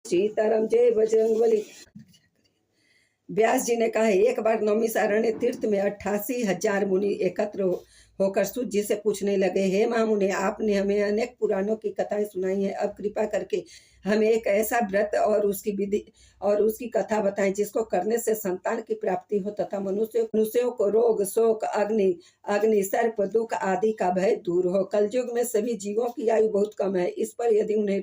सीताराम जय बजरंगबली। व्यास जी ने कहा, एक बार नौमिषारण्य तीर्थ में 88,000 मुनि एकत्र होकर सूत जी से पूछने लगे, हे महामुनि, आपने हमें अनेक पुराणों की कथाएं सुनाई हैं, अब कृपा करके हमें एक ऐसा व्रत और उसकी विधि और उसकी कथा बताएं जिसको करने से संतान की प्राप्ति हो तथा मनुष्यों को रोग शोक अग्नि सर्प दुख आदि का भय दूर हो। कलयुग में सभी जीवों की आयु बहुत कम है, इस पर यदि उन्हें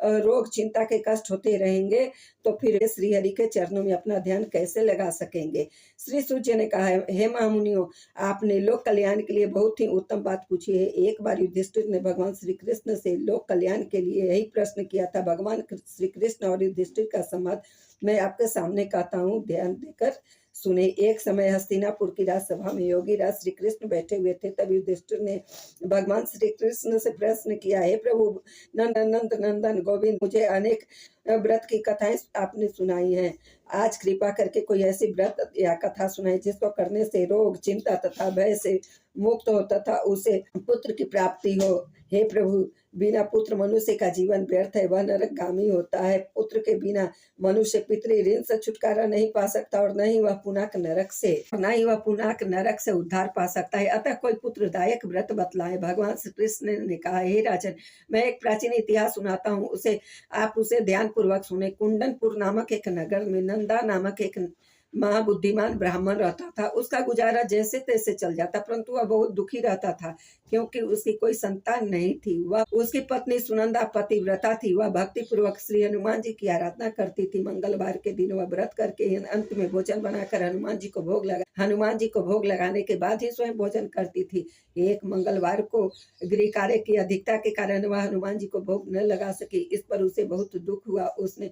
रोग चिंता के कष्ट होते रहेंगे तो फिर श्री हरि के चरणों में अपना ध्यान कैसे लगा सकेंगे। श्री सूर्य ने कहा, हे महामुनियों, आपने लोक कल्याण के लिए बहुत ही उत्तम बात पूछी है। एक बार युधिष्ठिर ने भगवान श्री कृष्ण से लोक कल्याण के लिए यही प्रश्न किया था। भगवान श्री कृष्ण और युधिष्ठिर का संवाद मैं आपके सामने कहता हूँ, ध्यान देकर सुने। एक समय हस्तिनापुर की राजसभा में योगी राज श्री कृष्ण बैठे हुए थे। तब युधिष्ठिर ने भगवान श्री कृष्ण से प्रश्न किया, हे प्रभु नंद नंदन गोविंद, मुझे अनेक व्रत की कथाएं आपने सुनाई हैं, आज कृपा करके कोई ऐसी व्रत या कथा सुनाई जिसको करने से रोग चिंता तथा भय से मुक्त हो तथा उसे पुत्र की प्राप्ति हो। हे प्रभु, बिना पुत्र मनुष्य का जीवन व्यर्थ है, वह नरकगामी होता है। पुत्र के बिना मनुष्य पितृ ऋण से छुटकारा नहीं पा सकता और न ही वह पुनाक नरक से उद्धार पा सकता है। अतः कोई पुत्रदायक व्रत बतलाए। भगवान श्री कृष्ण ने कहा, हे राजन, मैं एक प्राचीन इतिहास सुनाता हूँ, आप उसे ध्यान पूर्वक सुने। कुंडनपुर नामक एक नगर में नंदा नामक एक महाबुद्धिमान ब्राह्मण रहता था। उसका गुजारा जैसे तैसे चल जाता, परंतु वह बहुत दुखी रहता था क्योंकि उसकी कोई संतान नहीं थी। वह उसकी पत्नी सुनंदा पतिव्रता थी। वह भक्ति पूर्वक श्री हनुमान जी की आराधना करती थी। मंगलवार के दिन वह व्रत करके अंत में भोजन बनाकर हनुमान जी को भोग लगाने के बाद ही स्वयं भोजन करती थी। एक मंगलवार को गृह कार्य की अधिकता के कारण वह हनुमान जी को भोग न लगा सकी। इस पर उसे बहुत दुख हुआ। उसने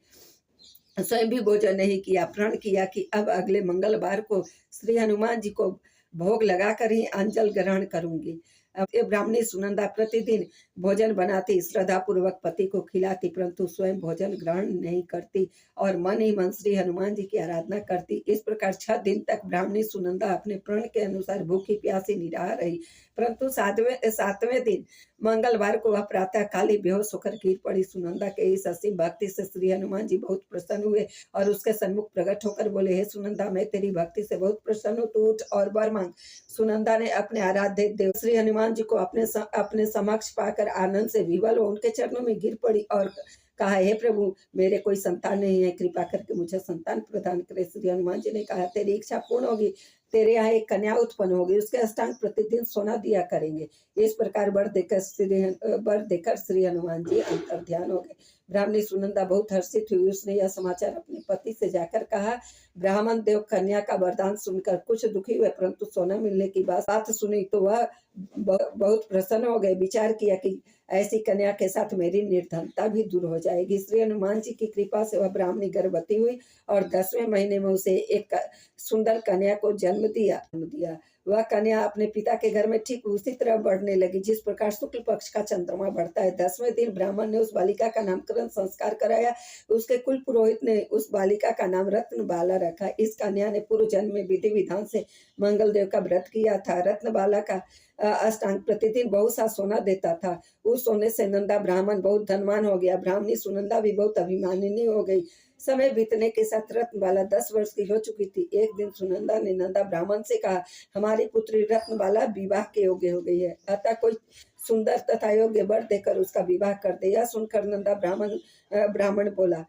स्वयं भी भोजन नहीं किया। प्रण किया कि अब अगले मंगलवार को श्री हनुमान जी को भोग लगाकर ही अंजल ग्रहण करूंगी। अब ये ब्राह्मणी सुनंदा प्रतिदिन भोजन बनाती, श्रद्धा पूर्वक पति को खिलाती, परंतु स्वयं भोजन ग्रहण नहीं करती और मन ही मन श्री हनुमान जी की आराधना करती। इस प्रकार 6 दिन तक ब्राह्मणी सुनंदा अपने प्रण के अनुसार भूखी प्यासी निराह रही, परंतु सातवें दिन मंगलवार को वह प्रातः काली बेहोश होकर गिर पड़ी। सुनंदा के इस असीम भक्ति से श्री हनुमान जी बहुत प्रसन्न हुए और उसके सन्मुख प्रकट होकर बोले, हे सुनंदा, मैं तेरी भक्ति से बहुत प्रसन्न हूँ, तू उठ और वर मांग। सुनंदा ने अपने आराध्य देव श्री हनुमान जी को अपने समक्ष पाकर आनंद से विवल हो उनके चरणों में गिर पड़ी और कहा, हे प्रभु, मेरे कोई संतान नहीं है, कृपा करके मुझे संतान प्रदान करे। श्री हनुमान जी ने कहा, तेरी इच्छा पूर्ण होगी, तेरे यहाँ एक कन्या उत्पन्न होगी, उसके अष्टांग प्रतिदिन सोना दिया करेंगे। इस प्रकार वर देकर श्री हनुमान जी अंतर ध्यान हो गए। ब्राह्मणी सुनंदा बहुत हर्षित हुई। उसने यह समाचार अपने पति से जाकर कहा। ब्राह्मण देव कन्या का वरदान सुनकर कुछ दुखी हुए, परंतु सोना मिलने की बात सुनी तो वह बहुत प्रसन्न हो गए। विचार किया कि ऐसी कन्या के साथ मेरी निर्धनता भी दूर हो जाएगी। श्री हनुमान जी की कृपा से वह ब्राह्मणी गर्भवती हुई और 10वें महीने में उसे एक सुंदर कन्या को जन्म दिया। वह कन्या अपने पिता के घर में ठीक उसी तरह बढ़ने लगी जिस प्रकार शुक्ल पक्ष का चंद्रमा बढ़ता है। 10वें दिन ब्राह्मण ने उस बालिका का नामकरण संस्कार कराया। उसके कुल पुरोहित ने उस बालिका का नाम रत्नबाला रखा। इस कन्या ने पूर्व जन्म में विधि विधान से मंगल देव का व्रत किया था। रत्नबाला का अष्टांग प्रतिदिन बहुत सा सोना देता था। उस सोने से नंदा ब्राह्मण बहुत धनवान हो गया। ब्राह्मणी सुनंदा भी बहुत अभिमानिनी हो गई। समय बीतने के साथ रत्नबाला 10 वर्ष की हो चुकी थी। एक दिन सुनंदा ने नंदा ब्राह्मण से कहा, हमारी पुत्री रत्नबाला विवाह के योग्य हो गई है, अतः कोई सुंदर तथा योग्य वर देकर उसका विवाह कर दे। यह सुनकर नंदा ब्राह्मण बोला,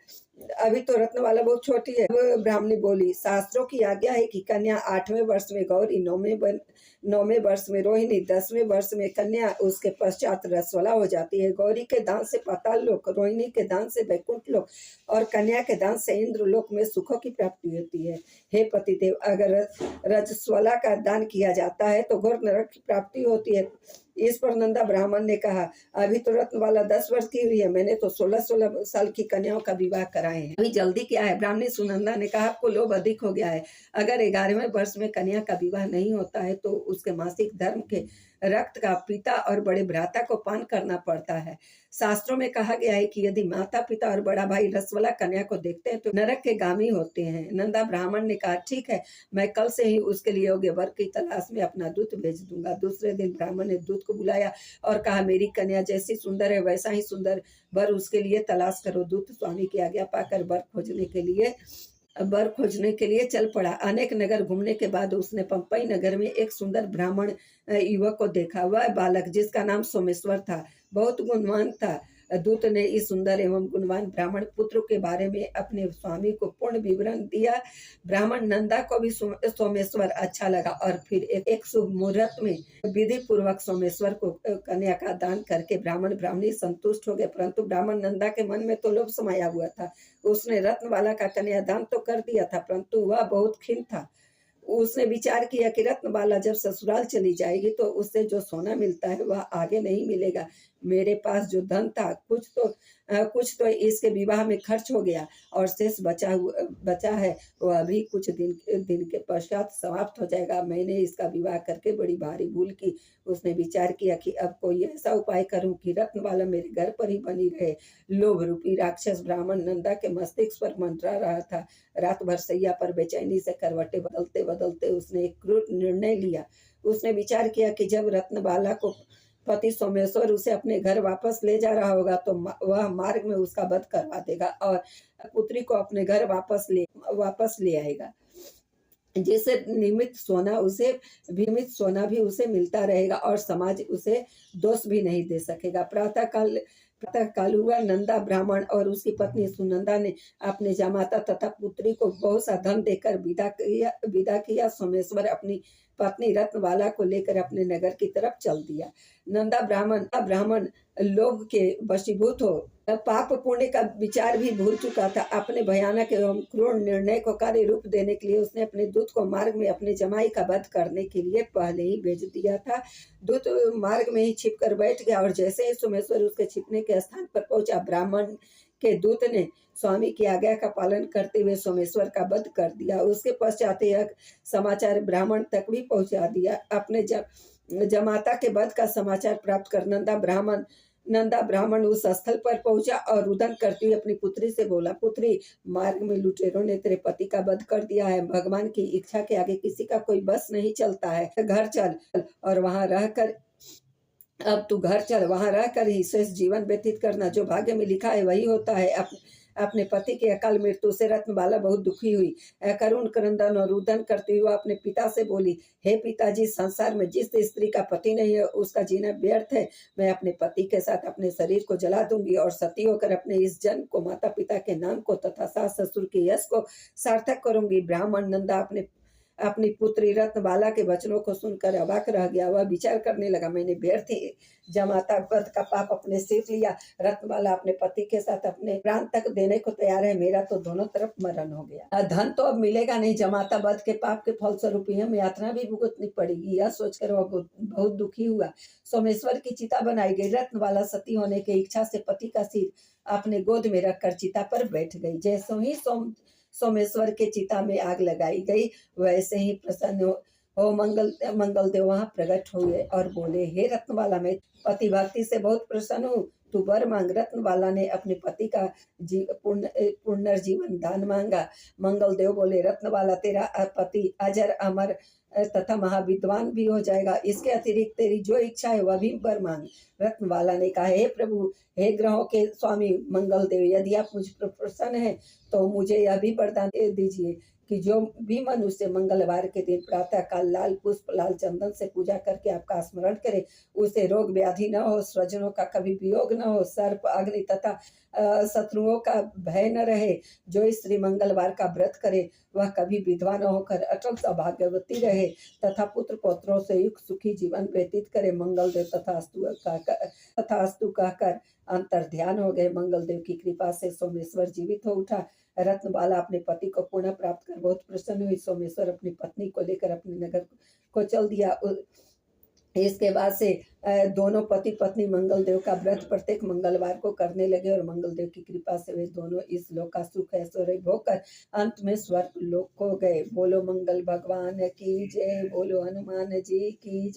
अभी तो रत्नबाला बहुत छोटी है। ब्राह्मणी बोली, शास्त्रों की आज्ञा है कि कन्या 8वें वर्ष में गौरी, 9वें वर्ष में रोहिणी, 10वें वर्ष में कन्या, उसके पश्चात रसवला हो जाती है। गौरी के दान से पाताल लोक, रोहिणी के दान से वैकुंठ लोक और कन्या के दान से इंद्र लोक में सुखों की प्राप्ति होती है। हे पतिदेव, अगर रजस्वला का दान किया जाता है तो घोर नरक की प्राप्ति होती है। इस पर नंदा ब्राह्मण ने कहा, अभी तो रत्नबाला 10 वर्ष की हुई है, मैंने तो 16 साल की कन्याओं का विवाह कराए हैं, अभी जल्दी क्या है। ब्राह्मणी सुनंदा ने कहा, आपको लोभ अधिक हो गया है। अगर 11वें वर्ष में कन्या का विवाह नहीं होता है तो उसके मासिक धर्म के रक्त का पिता और बड़े भ्राता को पान करना पड़ता है। शास्त्रों में कहा गया है कि यदि माता पिता और बड़ा भाई रसवला कन्या को देखते हैं तो नरक के गामी होते हैं। नंदा ब्राह्मण ने कहा, ठीक है, मैं कल से ही उसके लिए योग्य वर की तलाश में अपना दूत भेज दूंगा। दूसरे दिन ब्राह्मण ने दूत को बुलाया और कहा, मेरी कन्या जैसी सुंदर है वैसा ही सुंदर वर उसके लिए तलाश करो। दूत स्वामी की आज्ञा पाकर वर खोजने के लिए चल पड़ा। अनेक नगर घूमने के बाद उसने पंपई नगर में एक सुंदर ब्राह्मण युवक को देखा। वह बालक, जिसका नाम सोमेश्वर था, बहुत गुणवान था। दूत ने इस सुंदर एवं गुणवान ब्राह्मण पुत्र के बारे में अपने स्वामी को पूर्ण विवरण दिया। ब्राह्मण नंदा को भी सोमेश्वर अच्छा लगा और फिर एक शुभ मुहूर्त में विधि पूर्वक सोमेश्वर को कन्या का दान करके ब्राह्मण ब्राह्मणी संतुष्ट हो गए। परंतु ब्राह्मण नंदा के मन में तो लोभ समाया हुआ था। उसने रत्नबाला का कन्यादान तो कर दिया था, परंतु वह बहुत खिन्न था। उसने विचार किया कि रत्नबाला जब ससुराल चली जाएगी तो उससे जो सोना मिलता है वह आगे नहीं मिलेगा। मेरे पास जो धन था कुछ तो इसके विवाह में खर्च हो गया और शेष बचा है वह अभी कुछ दिन के पश्चात समाप्त हो जाएगा। मैंने इसका विवाह करके बड़ी भारी भूल की। उसने विचार किया कि अब कोई ऐसा उपाय करूं कि रत्नबाला मेरे घर पर ही बनी रहे। लोभ रूपी राक्षस ब्राह्मण नंदा के मस्तिष्क पर मंडरा रहा था। रात भर सैया पर बेचैनी से करवटे बदलते बदलते उसने एक क्रूर निर्णय लिया। उसने विचार किया कि जब रत्नबाला को पति सोमेश्वर उसे अपने घर वापस ले जा रहा होगा तो वह मार्ग में उसका वध करवा देगा और पुत्री को अपने घर वापस ले आएगा, जिससे नियमित सोना भी उसे मिलता रहेगा और समाज उसे दोष भी नहीं दे सकेगा। प्रातः काल हुआ। नंदा ब्राह्मण और उसकी पत्नी सुनंदा ने अपने जामाता तथा पुत्री को बहुत सा धन देकर विदा किया। सोमेश्वर अपनी पत्नी रत्नबाला को लेकर अपने नगर की तरफ चल दिया। नंदा ब्राह्मण लोभ के वशीभूत हो पाप पुण्य का विचार भी भूल चुका था। अपने भयानक एवं क्रूर निर्णय को कार्य रूप देने के लिए उसने अपने दूत को मार्ग में अपने जमाई का वध करने के लिए पहले ही भेज दिया था। दूत मार्ग में ही छिप कर बैठ गया और जैसे ही सोमेश्वर उसके छिपने के स्थान पर पहुंचा, ब्राह्मण के दूत ने स्वामी की आज्ञा का पालन करते हुए सोमेश्वर का वध कर दिया। उसके पश्चात यह समाचार ब्राह्मण तक भी पहुंचा दिया। अपने जमाता के वध का समाचार प्राप्त कर नंदा ब्राह्मण उस स्थल पर पहुंचा और रुदन करती हुई अपनी पुत्री से बोला, पुत्री, मार्ग में लुटेरों ने तेरे पति का वध कर दिया है। भगवान की इच्छा के आगे किसी का कोई बस नहीं चलता है। घर चल और वहां रहकर ही शेष जीवन व्यतीत करना। जो भाग्य में लिखा है वही होता है। अपने पति की अकाल मृत्यु से रत्नबाला बहुत दुखी हुई। करुण क्रंदन और रुदन करती हुई अपने पिता से बोली, हे पिताजी, संसार में जिस स्त्री का पति नहीं है उसका जीना व्यर्थ है। मैं अपने पति के साथ अपने शरीर को जला दूंगी और सती होकर अपने इस जन्म को माता पिता के नाम को तथा सास ससुर के यश को सार्थक करूंगी। ब्राह्मण नंदा अपनी पुत्री रत्नबाला के वचनों को सुनकर अवाक रह गया। वह विचार करने लगा, मैंने व्यर्थ ही जमाता वध का पाप अपने सिर लिया। रत्नबाला अपने पति के साथ अपने प्राण तक देने को तैयार है। मेरा तो दोनों तरफ मरण हो गया। धन तो अब मिलेगा नहीं। जमाता वध के पाप के फलस्वरूप हमें यातना भी भुगतनी पड़ेगी। यह सोचकर वह बहुत दुखी हुआ। सोमेश्वर की चिता बनाई गई। रत्नबाला सती होने की इच्छा से पति का सिर अपने गोद में रखकर चिता पर बैठ गई। जैसे ही सोमेश्वर के चिता में आग लगाई गई, वैसे ही प्रसन्न हो मंगल देव वहां प्रकट हुए और बोले, हे रत्नबाला, मैं पति भक्ति से बहुत प्रसन्न हूँ, तू वर मांग। रत्नबाला ने अपने पति का पुनर्जीवन दान मांगा। मंगल देव बोले, रत्नबाला, तेरा पति अजर अमर तथा महाविद्वान भी हो जाएगा। इसके अतिरिक्त तेरी जो इच्छा है वह भी वर मांग। रत्नबाला ने कहा, हे प्रभु, हे ग्रहों के स्वामी मंगल देव, यदि आप मुझ पर प्रसन्न हैं तो मुझे यह भी वरदान दीजिए कि जो भी मनुष्य मंगलवार के दिन प्रातः काल लाल पुष्प लाल चंदन से पूजा करके आपका स्मरण करे, उसे रोग व्याधि न हो, स्वजनों का कभी वियोग न हो, सर्प अग्नि तथा शत्रुओं का भय न रहे। जो स्त्री मंगलवार का व्रत करे वह कभी विधवा न होकर अटल सौभाग्यवती रहे तथा पुत्र पौत्रों से युक्त सुखी जीवन व्यतीत करे। मंगल देव तथास्तु कहकर अंतर ध्यान हो गए। मंगल देव की कृपा से सोमेश्वर जीवित हो उठा। रत्नबाला अपने पति को पुनः प्राप्त कर बहुत प्रसन्न हुई। सोमेश्वर अपनी पत्नी को लेकर अपने नगर को चल दिया। इसके बाद से दोनों पति पत्नी मंगल देव का व्रत प्रत्येक मंगलवार को करने लगे और मंगल देव की कृपा से वे दोनों इस लोक का सुख ऐश्वर्य भोग कर अंत में स्वर्ग लोक को गए। बोलो मंगल भगवान की जय, बोलो हनुमान जी की जय।